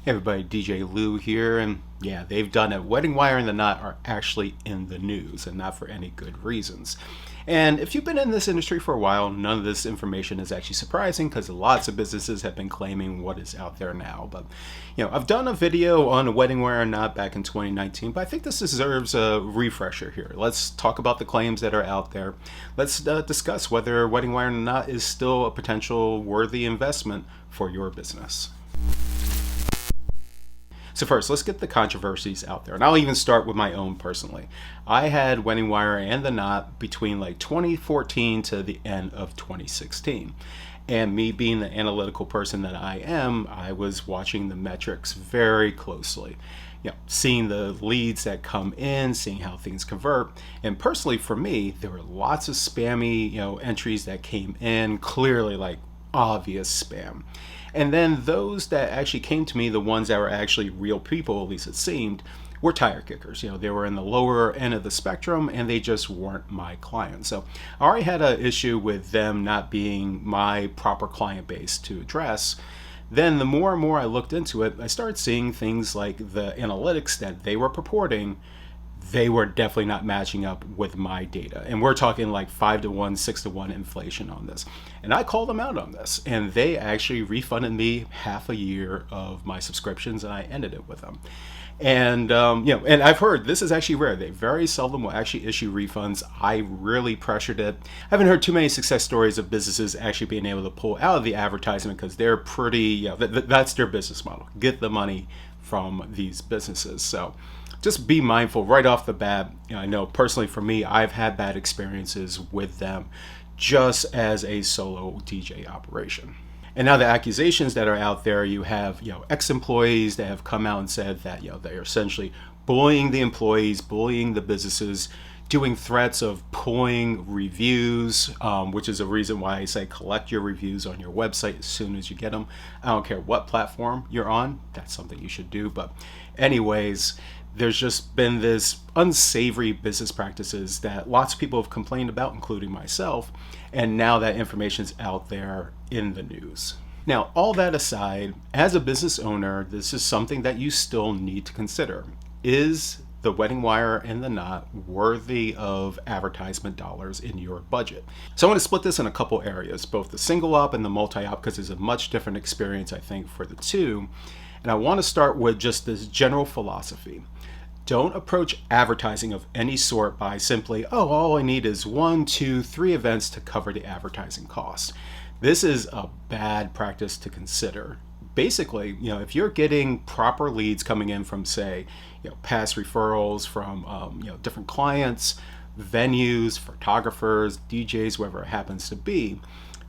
Hey everybody, DJ Lou here, and yeah, they've done it. Wedding Wire and the Knot are actually in the news, and not for any good reasons. And if you've been in this industry for a while, none of this information is actually surprising because lots of businesses have been claiming what is out there now. But I've done a video on Wedding Wire and Knot back in 2019, but I think this deserves a refresher here. Let's talk about the claims that are out there. Let's discuss whether Wedding Wire and Knot is still a potential worthy investment for your business. So first, let's get the controversies out there. And I'll even start with my own personally. I had Wedding Wire and the Knot between like 2014 to the end of 2016. And me being the analytical person that I am, I was watching the metrics very closely. Seeing the leads that come in, seeing how things convert. And personally for me, there were lots of spammy, entries that came in, clearly like obvious spam. And then those that actually came to me, the ones that were actually real people, at least it seemed, were tire kickers. They were in the lower end of the spectrum and they just weren't my clients. So I already had an issue with them not being my proper client base to address. Then the more and more I looked into it, I started seeing things like the analytics that they were purporting, they were definitely not matching up with my data. And we're talking like 5-to-1, 6-to-1 inflation on this. And I called them out on this. And they actually refunded me half a year of my subscriptions and I ended it with them. And, and I've heard this is actually rare. They very seldom will actually issue refunds. I really pressured it. I haven't heard too many success stories of businesses actually being able to pull out of the advertisement because they're pretty, that's their business model. Get the money from these businesses. So just be mindful right off the bat. I know personally for me, I've had bad experiences with them just as a solo DJ operation. And now the accusations that are out there, you have ex-employees that have come out and said that they're essentially bullying the employees, bullying the businesses, doing threats of pulling reviews, which is a reason why I say collect your reviews on your website as soon as you get them. I don't care what platform you're on, that's something you should do. But anyways, there's just been this unsavory business practices that lots of people have complained about, including myself, and now that information's out there in the news. Now, all that aside, as a business owner, this is something that you still need to consider. Is the Wedding Wire and the Knot worthy of advertisement dollars in your budget? So I want to split this in a couple areas, both the single op and the multi-op, because it's a much different experience, I think, for the two. And I want to start with just this general philosophy. Don't approach advertising of any sort by simply, all I need is 1, 2, 3 events to cover the advertising cost. This is a bad practice to consider. Basically, if you're getting proper leads coming in from, say, past referrals from, different clients, venues, photographers, DJs, whoever it happens to be,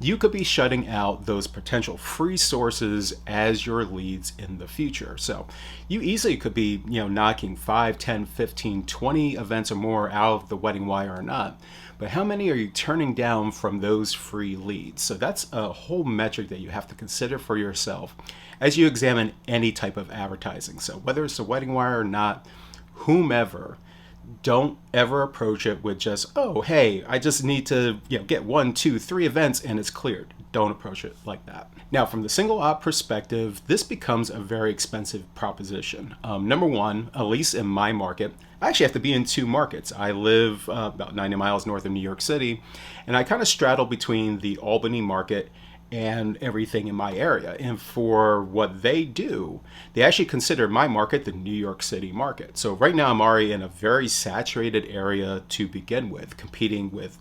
you could be shutting out those potential free sources as your leads in the future. So you easily could be, knocking 5, 10, 15, 20 events or more out of the Wedding Wire or Not. But how many are you turning down from those free leads? So that's a whole metric that you have to consider for yourself as you examine any type of advertising. So whether it's the Wedding Wire or Not, whomever, don't ever approach it with just, hey, I just need to get 1, 2, 3 events and it's cleared. Don't approach it like that. Now, from the single op perspective, this becomes a very expensive proposition. Number one, at least in my market, I actually have to be in 2 markets. I live about 90 miles north of New York City, and I kind of straddle between the Albany market and everything in my area. And for what they do, they actually consider my market the New York City market. So right now I'm already in a very saturated area to begin with, competing with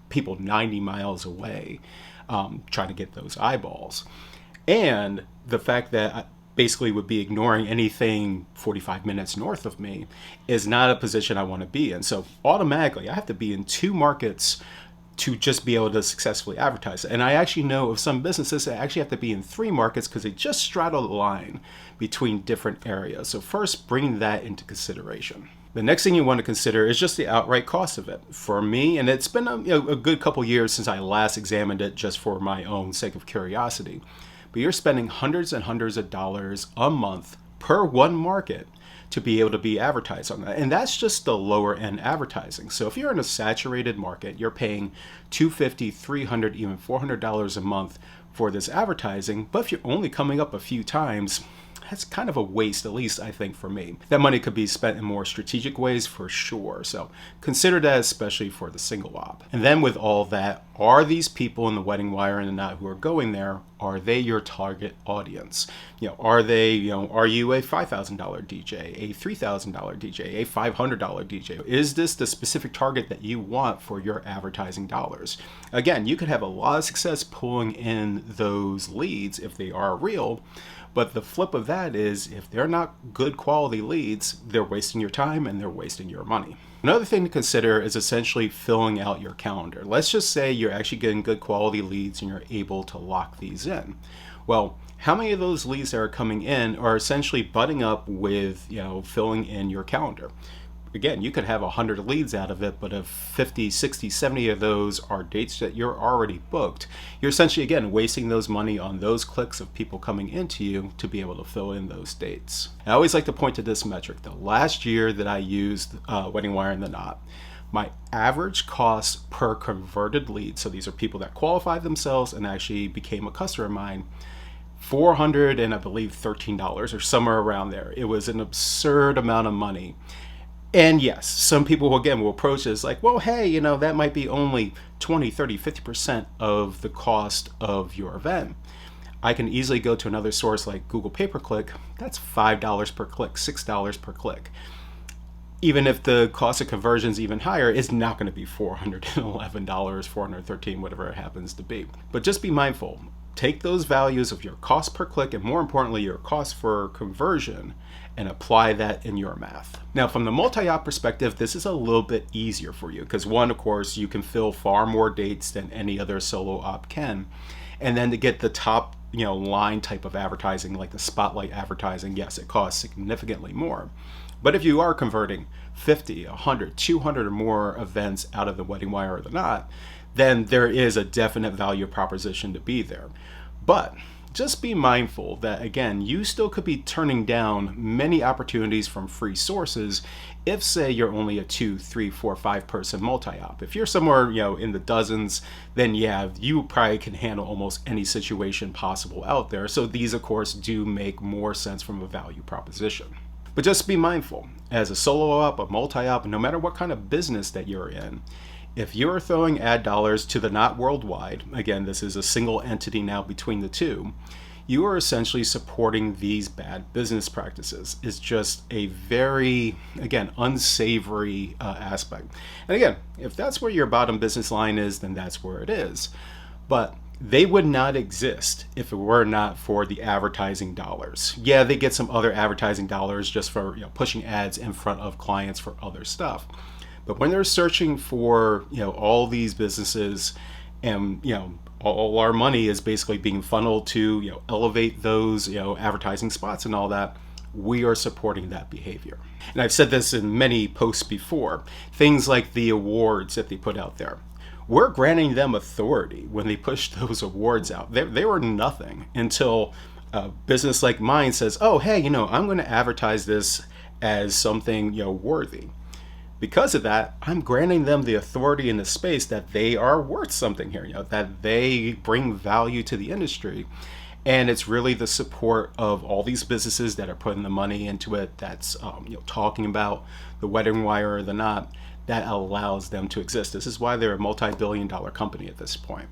people 90 miles away, trying to get those eyeballs. And the fact that I basically would be ignoring anything 45 minutes north of me is not a position I want to be in. So automatically I have to be in 2 markets to just be able to successfully advertise. And I actually know of some businesses that actually have to be in 3 markets because they just straddle the line between different areas. So first, bring that into consideration. The next thing you want to consider is just the outright cost of it. For me, and it's been a good couple years since I last examined it just for my own sake of curiosity, but you're spending hundreds and hundreds of dollars a month per one market to be able to be advertised on that. And that's just the lower end advertising. So if you're in a saturated market, you're paying $250, $300, even $400 a month for this advertising. But if you're only coming up a few times, that's kind of a waste, at least I think for me. That money could be spent in more strategic ways for sure. So consider that, especially for the single op. And then with all that, are these people in the wedding wire and the knot who are going there, are they your target audience? Are they, are you a $5,000 DJ, a $3,000 DJ, a $500 DJ? Is this the specific target that you want for your advertising dollars? Again, you could have a lot of success pulling in those leads if they are real, but the flip of that is if they're not good quality leads, they're wasting your time and they're wasting your money. Another thing to consider is essentially filling out your calendar. Let's just say you're actually getting good quality leads and you're able to lock these in. Well, how many of those leads that are coming in are essentially butting up with, filling in your calendar? Again, you could have 100 leads out of it, but if 50, 60, 70 of those are dates that you're already booked, you're essentially, again, wasting those money on those clicks of people coming into you to be able to fill in those dates. I always like to point to this metric. The last year that I used Wedding Wire and the Knot, my average cost per converted lead, so these are people that qualified themselves and actually became a customer of mine, $400 and I believe $13 or somewhere around there. It was an absurd amount of money. And yes, some people, again, will approach this like, well, hey, that might be only 20, 30, 50% of the cost of your event. I can easily go to another source like Google Pay-Per-Click. That's $5 per click, $6 per click. Even if the cost of conversion is even higher, it's not going to be $411, $413, whatever it happens to be. But just be mindful. Take those values of your cost per click and more importantly, your cost for conversion and apply that in your math. Now, from the multi-op perspective, this is a little bit easier for you because one, of course, you can fill far more dates than any other solo op can. And then to get the top, line type of advertising, like the spotlight advertising, yes, it costs significantly more. But if you are converting 50, 100, 200 or more events out of the Wedding Wire or the Knot, then there is a definite value proposition to be there. But just be mindful that, again, you still could be turning down many opportunities from free sources if, say, you're only a 2, 3, 4, 5 person multi-op. If you're somewhere, in the dozens, then yeah, you probably can handle almost any situation possible out there. So these, of course, do make more sense from a value proposition. But just be mindful, as a solo op, a multi-op, no matter what kind of business that you're in, if you're throwing ad dollars to the Knot worldwide, again, this is a single entity now between the two, you are essentially supporting these bad business practices. It's just a very, again, unsavory aspect. And again, if that's where your bottom business line is, then that's where it is. But they would not exist if it were not for the advertising dollars. Yeah, they get some other advertising dollars just for pushing ads in front of clients for other stuff. But when they're searching for, all these businesses and, all our money is basically being funneled to, elevate those, advertising spots and all that, we are supporting that behavior. And I've said this in many posts before, things like the awards that they put out there. We're granting them authority when they push those awards out. They were nothing until a business like mine says, oh, hey, I'm going to advertise this as something, worthy. Because of that, I'm granting them the authority in the space that they are worth something here, that they bring value to the industry. And it's really the support of all these businesses that are putting the money into it, that's talking about the Wedding Wire or the Knot, that allows them to exist. This is why they're a multi-billion-dollar company at this point.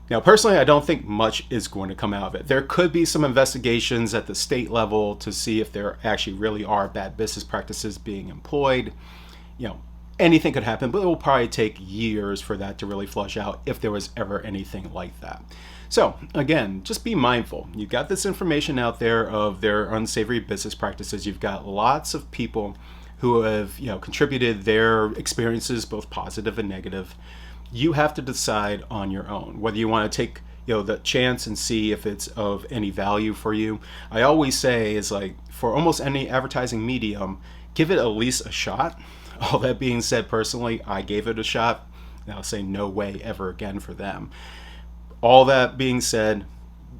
Now, personally, I don't think much is going to come out of it. There could be some investigations at the state level to see if there actually really are bad business practices being employed. Anything could happen, but it will probably take years for that to really flush out if there was ever anything like that. So again, just be mindful. You've got this information out there of their unsavory business practices. You've got lots of people who have contributed their experiences, both positive and negative. You have to decide on your own whether you want to take the chance and see if it's of any value for you. I always say is like for almost any advertising medium, give it at least a shot. All that being said, personally, I gave it a shot, and I'll say no way ever again for them. All that being said,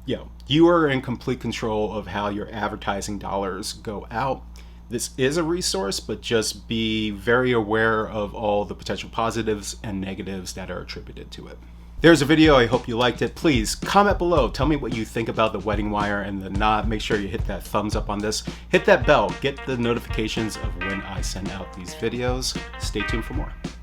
you are in complete control of how your advertising dollars go out. This is a resource, but just be very aware of all the potential positives and negatives that are attributed to it. There's a video. I hope you liked it. Please comment below. Tell me what you think about the wedding wire and the knot. Make sure you hit that thumbs up on this. Hit that bell. Get the notifications of when I send out these videos. Stay tuned for more.